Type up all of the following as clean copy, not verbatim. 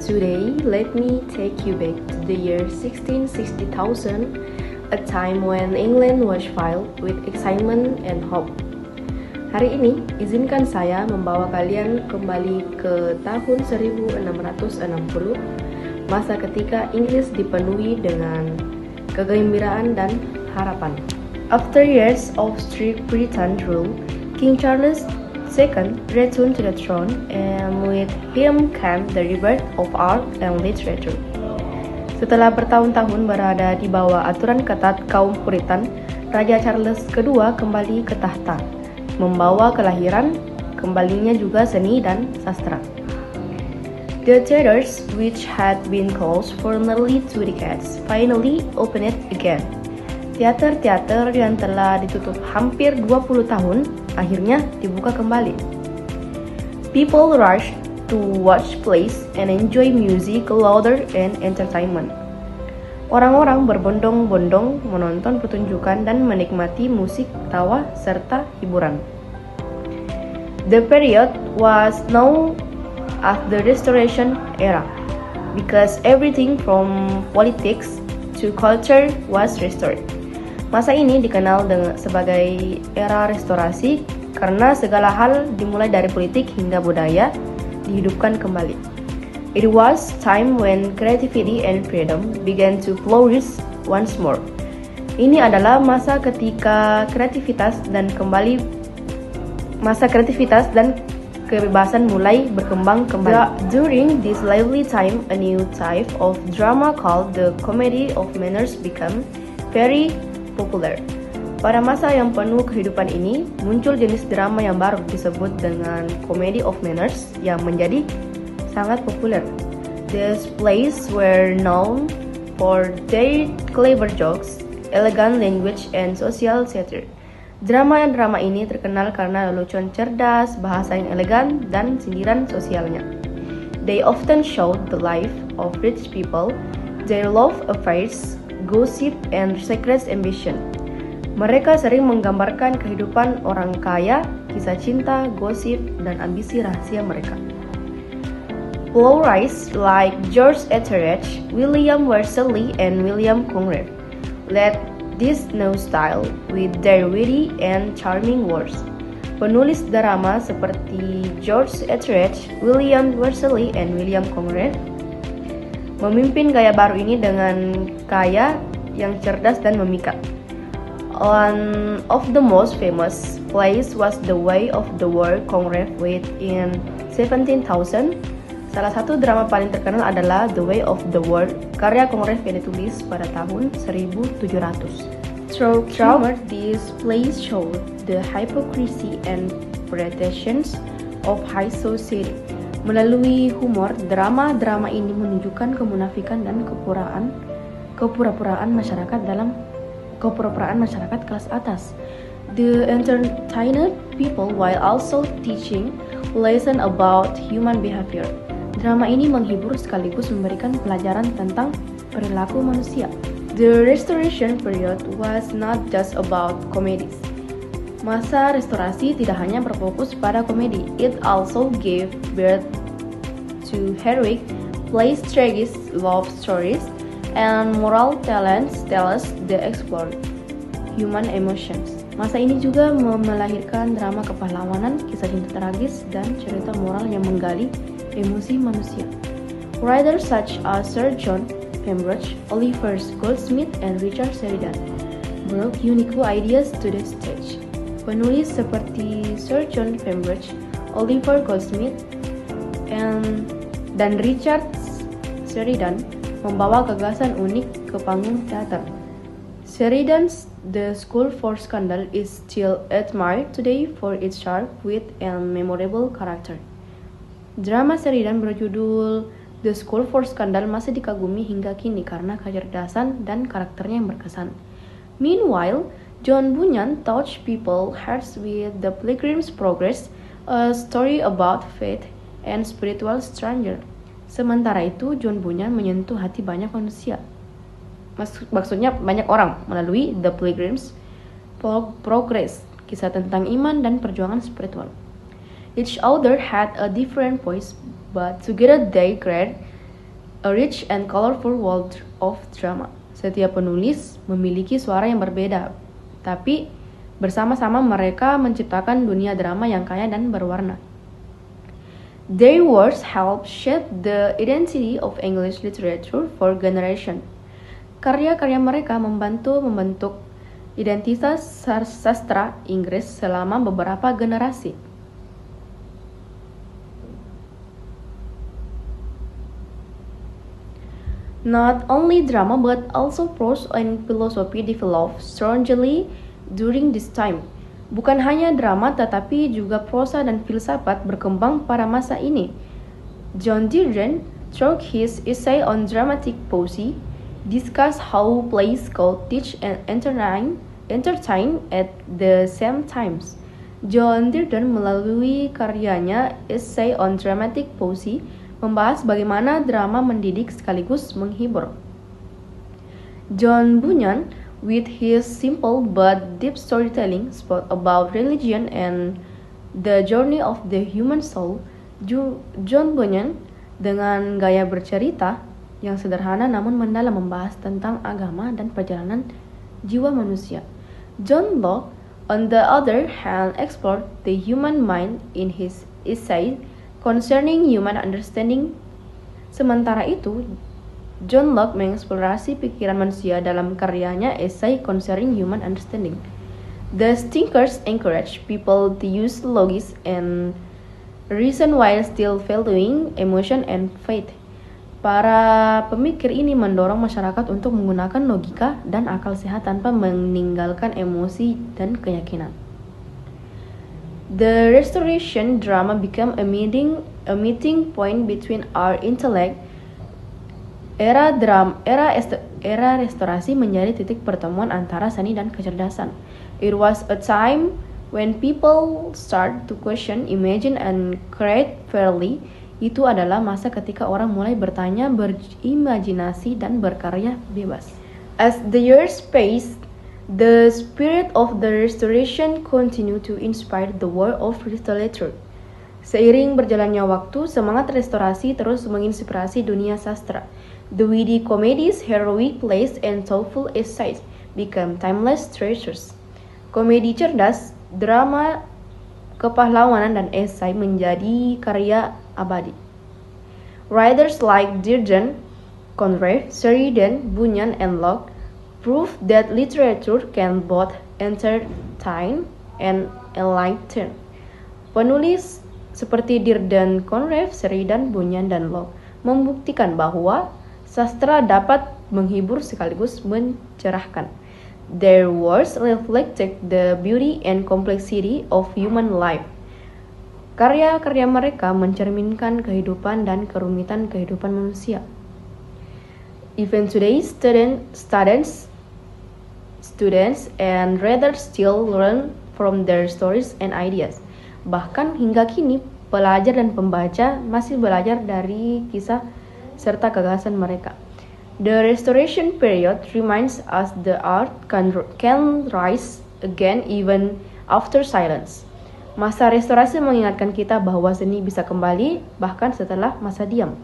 Today, let me take you back to the year 1660,000, a time when England was filled with excitement and hope. Hari ini, izinkan saya membawa kalian kembali ke tahun 1660, masa ketika Inggris dipenuhi dengan kegembiraan dan harapan. After years of strict Puritan rule, King Charles II returned to the throne, and with him came the rebirth of art and literature. Setelah bertahun-tahun berada di bawah aturan ketat kaum Puritan, Raja Charles II kembali ke tahta, membawa kelahiran kembalinya juga seni dan sastra. The theaters, which had been closed for nearly 2 decades, finally opened again. Teater-teater yang telah ditutup hampir 20 tahun akhirnya dibuka kembali. People rushed to watch plays and enjoy music, laughter, and entertainment. Orang-orang berbondong-bondong menonton pertunjukan dan menikmati musik, tawa, serta hiburan. The period was known as the Restoration Era because everything from politics to culture was restored. Masa ini dikenal sebagai era restorasi karena segala hal dimulai dari politik hingga budaya dihidupkan kembali. It was time when creativity and freedom began to flourish once more. Ini adalah masa kreativitas dan kebebasan mulai berkembang kembali. During this lively time, a new type of drama called the comedy of manners became very popular. Pada masa yang penuh kehidupan ini, muncul jenis drama yang baru disebut dengan comedy of manners yang menjadi sangat populer. These plays were known for their clever jokes, elegant language, and social satire. Drama ini terkenal karena lelucon cerdas, bahasa yang elegan, dan sindiran sosialnya. They often showed the life of rich people, their love affairs, gossip, and secret ambition. Mereka sering menggambarkan kehidupan orang kaya, kisah cinta, gosip, dan ambisi rahasia mereka. Playwrights like George Etheredge, William Worsley, and William Conrad led this new style with their witty and charming words. Penulis drama seperti George Etheredge, William Worsley, and William Conrad memimpin gaya baru ini dengan kaya yang cerdas dan memikat. One of the most famous plays was The Way of the World Conrad wrote in 17,000. Salah satu drama paling terkenal adalah The Way of the World, karya Conrad yang ditulis pada tahun 1700. Through humor, these plays showed the hypocrisy and pretensions of high society. Melalui humor, drama ini menunjukkan kemunafikan dan kepura-puraan masyarakat kelas atas. The entertained people while also teaching lesson about human behavior. Drama ini menghibur sekaligus memberikan pelajaran tentang perilaku manusia. The Restoration period was not just about comedies. Masa restorasi tidak hanya berfokus pada komedi, it also gave birth to heroic plays, tragic love stories, and moral tales that explore human emotions. Masa ini juga melahirkan drama kepahlawanan, kisah cinta tragis, dan cerita moral yang menggali emosi manusia. Writers such as Sir John Pembroke, Oliver Goldsmith, and Richard Sheridan brought unique ideas to the stage. Penulis seperti Sir John Pembroke, Oliver Goldsmith, dan Richard Sheridan membawa gagasan unik ke panggung teater. Sheridan's The School for Scandal is still admired today for its sharp wit and memorable character. Drama Sheridan berjudul The School for Scandal masih dikagumi hingga kini karena kecerdasan dan karakternya yang berkesan. Meanwhile, John Bunyan touched people's hearts with The Pilgrim's Progress, a story about faith and spiritual stranger. Sementara itu, John Bunyan menyentuh hati banyak manusia. Maksudnya banyak orang melalui The Pilgrim's Progress, kisah tentang iman dan perjuangan spiritual. Each author had a different voice, but together they created A rich and colorful world of drama. Setiap penulis memiliki suara yang berbeda, tapi bersama-sama mereka menciptakan dunia drama yang kaya dan berwarna. Their works help shape the identity of English literature for generations. Karya-karya mereka membantu membentuk identitas sastra Inggris selama beberapa generasi. Not only drama but also prose and philosophy developed strongly during this time. Bukan hanya drama tetapi juga prosa dan filsafat berkembang pada masa ini. John Dryden, through his essay on dramatic poesy, discuss how plays could teach and entertain at the same times. John Dryden melalui karyanya Essay on Dramatic Poesy membahas bagaimana drama mendidik sekaligus menghibur. John Bunyan, with his simple but deep storytelling, spoke about religion and the journey of the human soul. John Bunyan dengan gaya bercerita yang sederhana namun mendalam membahas tentang agama dan perjalanan jiwa manusia. John Locke, on the other hand, explored the human mind in his essay concerning human understanding. Sementara itu, John Locke mengeksplorasi pikiran manusia dalam karyanya Essay Concerning Human Understanding. The thinkers encourage people to use logic and reason while still valuing emotion and faith. Para pemikir ini mendorong masyarakat untuk menggunakan logika dan akal sehat tanpa meninggalkan emosi dan keyakinan. The Restoration drama became a meeting point between our intellect. Era restorasi menjadi titik pertemuan antara seni dan kecerdasan. It was a time when people start to question, imagine, and create fairly. Itu adalah masa ketika orang mulai bertanya, berimajinasi, dan berkarya bebas. As the years passed, the spirit of the Restoration continued to inspire the world of literature. Seiring berjalannya waktu, semangat restorasi terus menginspirasi dunia sastra. The witty comedies, heroic plays, and thoughtful essays became timeless treasures. Komedi cerdas, drama kepahlawanan, dan esai menjadi karya abadi. Writers like Dryden, Conrad, Sheridan, Bunyan, and Locke prove that literature can both entertain and enlighten. Penulis seperti Dryden, Conrad, Sheridan, Bunyan, dan Locke membuktikan bahwa sastra dapat menghibur sekaligus mencerahkan. Their works reflected the beauty and complexity of human life. Karya-karya mereka mencerminkan kehidupan dan kerumitan kehidupan manusia. Even today, students and readers still learn from their stories and ideas. Bahkan hingga kini, pelajar dan pembaca masih belajar dari kisah serta gagasan mereka. The Restoration period reminds us the art can rise again even after silence. Masa restorasi mengingatkan kita bahwa seni bisa kembali bahkan setelah masa diam.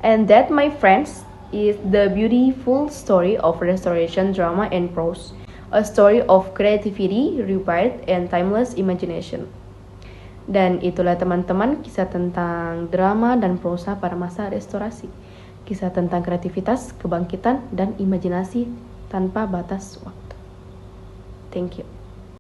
And that, my friends, is the beautiful story of Restoration drama and prose. A story of creativity, rebirth, and timeless imagination. Dan itulah teman-teman kisah tentang drama dan prosa pada masa restorasi. Kisah tentang kreativitas, kebangkitan, dan imajinasi tanpa batas waktu. Thank you.